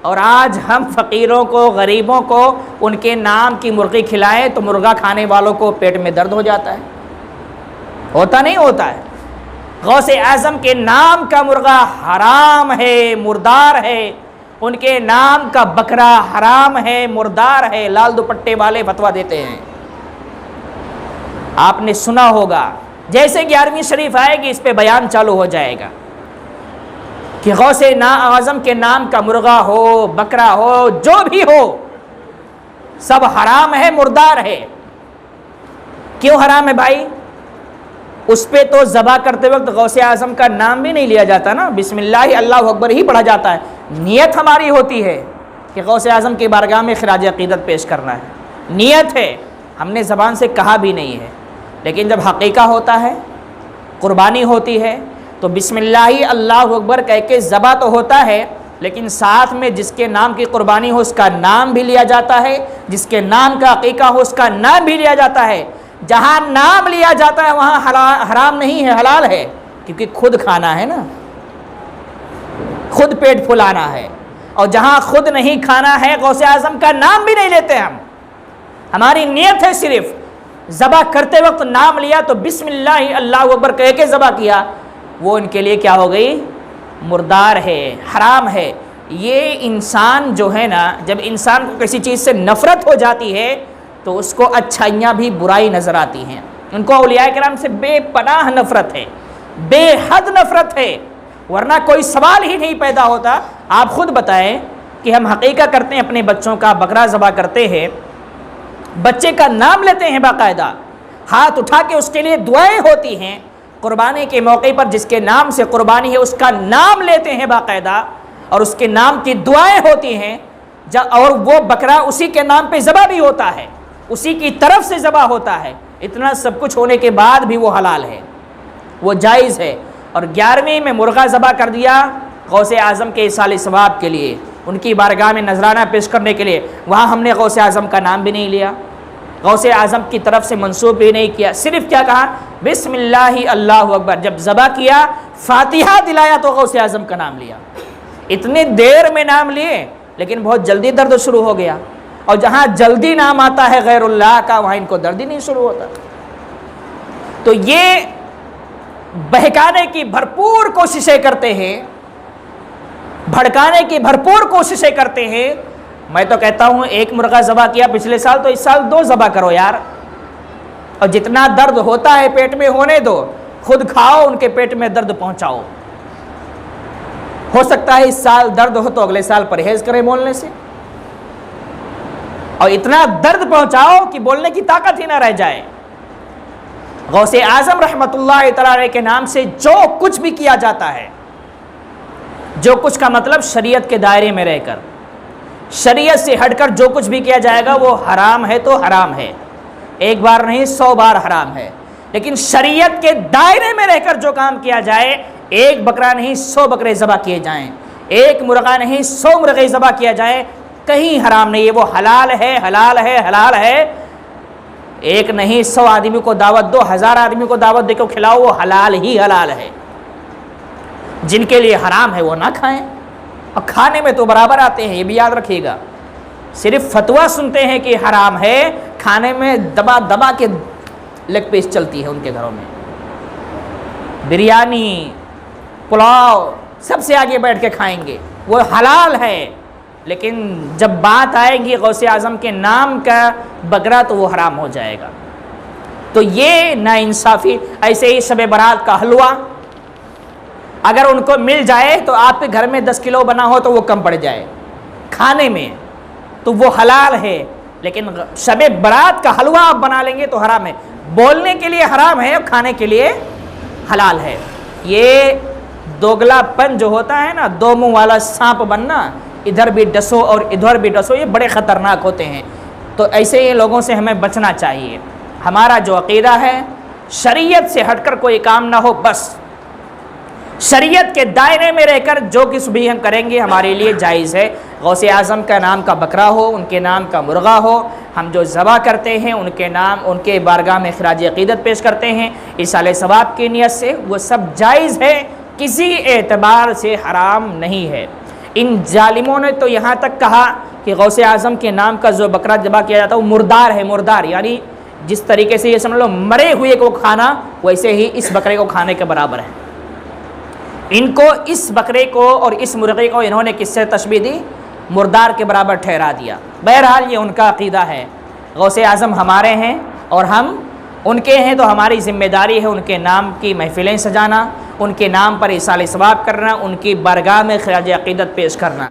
اور آج ہم فقیروں کو، غریبوں کو ان کے نام کی مرغی کھلائیں تو مرغا کھانے والوں کو پیٹ میں درد ہو جاتا ہے، ہوتا نہیں ہوتا ہے؟ غوث اعظم کے نام کا مرغا حرام ہے، مردار ہے، ان کے نام کا بکرا حرام ہے، مردار ہے۔ لال دوپٹے والے فتویٰ دیتے ہیں، آپ نے سنا ہوگا، جیسے 11ویں شریف آئے گی اس پہ بیان چالو ہو جائے گا کہ غوث اعظم کے نام کا مرغا ہو، بکرا ہو، جو بھی ہو، سب حرام ہے، مردار ہے۔ کیوں حرام ہے بھائی؟ اس پہ تو ذبح کرتے وقت غوث اعظم کا نام بھی نہیں لیا جاتا نا، بسم اللہ اللہ اکبر ہی پڑھا جاتا ہے۔ نیت ہماری ہوتی ہے کہ غوث اعظم کی بارگاہ میں خراج عقیدت پیش کرنا ہے، نیت ہے، ہم نے زبان سے کہا بھی نہیں ہے، لیکن جب حقیقہ ہوتا ہے، قربانی ہوتی ہے، تو بسم اللہ اللہ اکبر کہہ کے ذبح تو ہوتا ہے، لیکن ساتھ میں جس کے نام کی قربانی ہو اس کا نام بھی لیا جاتا ہے، جس کے نام کا عقیقہ ہو اس کا نام بھی لیا جاتا ہے۔ جہاں نام لیا جاتا ہے وہاں حرام نہیں ہے، حلال ہے، کیونکہ خود کھانا ہے نا، خود پیٹ پھلانا ہے۔ اور جہاں خود نہیں کھانا ہے، غوث اعظم کا نام بھی نہیں لیتے ہم، ہماری نیت ہے صرف ذبح کرتے وقت نام لیا تو بسم اللہ اللہ اکبر کہہ کے ذبح کیا، وہ ان کے لیے کیا ہو گئی؟ مردار ہے، حرام ہے۔ یہ انسان جو ہے نا، جب انسان کو کسی چیز سے نفرت ہو جاتی ہے تو اس کو اچھائیاں بھی برائی نظر آتی ہیں۔ ان کو اولیاء کرام سے بے پناہ نفرت ہے، بے حد نفرت ہے، ورنہ کوئی سوال ہی نہیں پیدا ہوتا۔ آپ خود بتائیں کہ ہم حقیقہ کرتے ہیں اپنے بچوں کا، بکرا ذبح کرتے ہیں، بچے کا نام لیتے ہیں باقاعدہ، ہاتھ اٹھا کے اس کے لیے دعائیں ہوتی ہیں، قربانی کے موقع پر جس کے نام سے قربانی ہے اس کا نام لیتے ہیں باقاعدہ، اور اس کے نام کی دعائیں ہوتی ہیں، اور وہ بکرا اسی کے نام پہ ذبح بھی ہوتا ہے، اسی کی طرف سے ذبح ہوتا ہے۔ اتنا سب کچھ ہونے کے بعد بھی وہ حلال ہے، وہ جائز ہے۔ اور 11ویں میں مرغا ذبح کر دیا غوث اعظم کے ایصال ثواب کے لیے، ان کی بارگاہ میں نذرانہ پیش کرنے کے لیے، وہاں ہم نے غوث اعظم کا نام بھی نہیں لیا، غوث اعظم کی طرف سے منسوب بھی نہیں کیا، صرف کیا کہا؟ بسم اللہ اللہ اکبر۔ جب ذبح کیا، فاتحہ دلایا تو غوث اعظم کا نام لیا۔ اتنی دیر میں نام لیے لیکن بہت جلدی درد شروع ہو گیا، اور جہاں جلدی نام آتا ہے غیر اللہ کا وہاں ان کو درد ہی نہیں شروع ہوتا۔ تو یہ بہکانے کی بھرپور کوششیں کرتے ہیں، بھڑکانے کی بھرپور کوششیں کرتے ہیں۔ میں تو کہتا ہوں ایک مرغا ذبح کیا پچھلے سال تو اس سال 2 ذبح کرو یار، اور جتنا درد ہوتا ہے پیٹ میں ہونے دو، خود کھاؤ، ان کے پیٹ میں درد پہنچاؤ۔ ہو سکتا ہے اس سال درد ہو تو اگلے سال پرہیز کریں بولنے سے، اور اتنا درد پہنچاؤ کہ بولنے کی طاقت ہی نہ رہ جائے۔ غوث اعظم رحمۃ اللہ تعالی کے نام سے جو کچھ بھی کیا جاتا ہے، جو کچھ کا مطلب شریعت کے دائرے میں رہ کر، شریعت سے ہٹ کر جو کچھ بھی کیا جائے گا وہ حرام ہے تو حرام ہے، ایک بار نہیں 100 بار حرام ہے۔ لیکن شریعت کے دائرے میں رہ کر جو کام کیا جائے، ایک بکرا نہیں 100 بکرے ذبح کیے جائیں، ایک مرغا نہیں 100 مرغے ذبح کیا جائے، کہیں حرام نہیں ہے، وہ حلال ہے، حلال ہے، حلال ہے۔ ایک نہیں 100 آدمی کو دعوت دو، 1000 آدمی کو دعوت دے کے کھلاؤ، وہ حلال ہی حلال ہے۔ جن کے لیے حرام ہے وہ نہ کھائیں، اور کھانے میں تو برابر آتے ہیں، یہ بھی یاد رکھیے گا۔ صرف فتویٰ سنتے ہیں کہ حرام ہے، کھانے میں دبا دبا کے لیگ پیس چلتی ہے ان کے گھروں میں، بریانی، پلاؤ، سب سے آگے بیٹھ کے کھائیں گے، وہ حلال ہے۔ لیکن جب بات آئے گی غوث اعظم کے نام کا بکرا تو وہ حرام ہو جائے گا۔ تو یہ ناانصافی۔ ایسے ہی شب برات کا حلوہ اگر ان کو مل جائے تو آپ کے گھر میں 10 کلو بنا ہو تو وہ کم پڑ جائے کھانے میں تو وہ حلال ہے، لیکن شب برات کا حلوہ آپ بنا لیں گے تو حرام ہے۔ بولنے کے لیے حرام ہے اور کھانے کے لیے حلال ہے۔ یہ دوگلا پن جو ہوتا ہے نا، 2 منہ والا سانپ بننا، ادھر بھی ڈسو اور ادھر بھی ڈسو، یہ بڑے خطرناک ہوتے ہیں۔ تو ایسے ہی لوگوں سے ہمیں بچنا چاہیے۔ ہمارا جو عقیدہ ہے، شریعت سے ہٹ کر کوئی کام نہ ہو، بس شریعت کے دائرے میں رہ کر جو کچھ بھی ہم کریں گے ہمارے لیے جائز ہے۔ غوث اعظم کا نام کا بکرا ہو، ان کے نام کا مرغا ہو، ہم جو ذبح کرتے ہیں ان کے نام، ان کے بارگاہ میں خراج عقیدت پیش کرتے ہیں ایصال ثواب کی نیت سے، وہ سب جائز ہے، کسی اعتبار سے حرام نہیں ہے۔ ان ظالموں نے تو یہاں تک کہا کہ غوث اعظم کے نام کا جو بکرا ذبح کیا جاتا ہے وہ مردار ہے، مردار یعنی جس طریقے سے یہ سمجھ لو مرے ہوئے کو کھانا، ویسے ہی اس بکرے کو کھانے کے برابر ہے۔ ان کو اس بکرے کو اور اس مرغے کو انہوں نے کس سے تشبیہ دی؟ مردار کے برابر ٹھہرا دیا۔ بہرحال یہ ان کا عقیدہ ہے۔ غوث اعظم ہمارے ہیں اور ہم ان کے ہیں، تو ہماری ذمہ داری ہے ان کے نام کی محفلیں سجانا، ان کے نام پر ایصال ثواب کرنا، ان کی بارگاہ میں خراج عقیدت پیش کرنا۔